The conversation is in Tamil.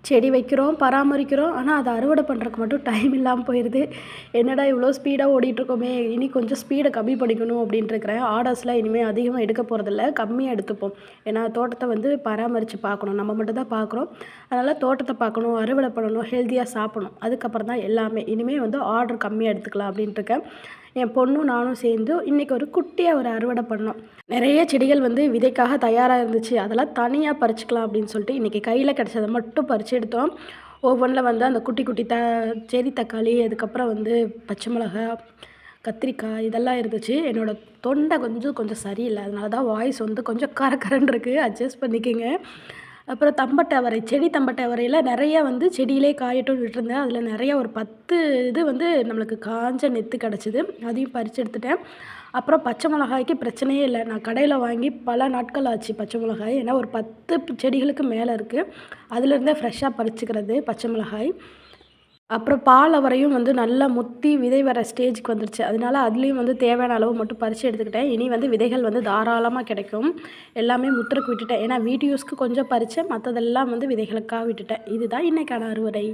செடி வைக்கிறோம், பராமரிக்கிறோம். ஆனா, அத அறுவடை பண்ணுறதுக்கு மட்டும் டைம் இல்லாம போயிருது. என்னடா இவ்வளோ ஸ்பீடா ஓடிட்டுருக்கோமே! இனி கொஞ்சம் ஸ்பீட கம்மி பண்ணிக்கணும் அப்டின்ட்டு இருக்கிறேன். ஆர்டர்ஸ்லாம் இனிமே அதிகமா எடுக்க போறதில்ல. கம்மியா எடுத்துப்போம். ஏன்னா, தோட்டத்த வந்து பராமரிச்சு பார்க்கணும். நம்ம மட்டும் தான் பார்க்குறோம். அதனால தோட்டத்த பார்க்கணும், அறுவடை பண்ணணும், ஹெல்த்தியா சாப்பிடணும். அதுக்கப்புறம் தான் எல்லாமே. இனிமே வந்து ஆர்டர் கம்மியா எடுத்துக்கலாம் அப்டின்ட்டு இருக்கேன். என் பொண்ணும் நானும் சேர்ந்து இன்னைக்கு ஒரு குட்டியா ஒரு அறுவடை பண்ணோம். நெறைய செடிகள் வந்து விதைக்காக தயாரா இருந்துச்சு. அதெல்லாம் தனியா பறிச்சுக்கலாம் அப்படின்னு சொல்லிட்டு, இன்னைக்கு கையில கிடைச்சத மட்டும் பறிச்சு எடுத்தோம். ஒவ்வொன்ல வந்து அந்த குட்டி குட்டி செர்ரி தக்காளி, அதுக்கப்புறம் வந்து பச்சை மிளகா, கத்திரிக்காய் இதெல்லாம் இருந்துச்சு. என்னோட தொண்டை கொஞ்சம் கொஞ்சம் சரியில்ல. அதனால தான் வாய்ஸ் வந்து கொஞ்சம் கரகரன்னு இருக்கு. அட்ஜஸ்ட் பண்ணிக்கங்க. அப்புறம் தம்பட்டை அவரை, செடி தம்பட்டை அவரையில நெறைய வந்து செடியிலே காயட்டும்னு விட்டுருந்தேன். அதில நெறைய ஒரு 10 இது வந்து நம்மளுக்கு காஞ்ச நெத்து கிடச்சிது. அதையும் பறிச்சு எடுத்துட்டேன். அப்புறம் பச்சை மிளகாய்க்கு பிரச்சனையே இல்ல. நான் கடையில வாங்கி பல நாட்கள் ஆச்சு பச்சை மிளகாய். ஏன்னா ஒரு 10 செடிகளுக்கு மேல இருக்கு. அதுலேருந்தே ஃப்ரெஷ்ஷா பறிச்சுக்கிறது பச்சை மிளகாய். அப்புறம் பால் அவரையும் வந்து நல்லா முத்தி விதை வர ஸ்டேஜ்க்கு வந்துருச்சு. அதனால அதுலேயும் வந்து தேவையான அளவு மட்டும் பறிச்சு எடுத்துக்கிட்டேன். இனி வந்து விதைகள் வந்து தாராளமா கிடைக்கும். எல்லாமே முத்துறக்கு விட்டுட்டேன். ஏன்னா வீட்டு யூஸ்க்கு கொஞ்சம் பறிச்சேன். மத்ததெல்லாம் வந்து விதைகளுக்கா விட்டுட்டேன். இதுதான் இன்னைக்கான அறுவடை.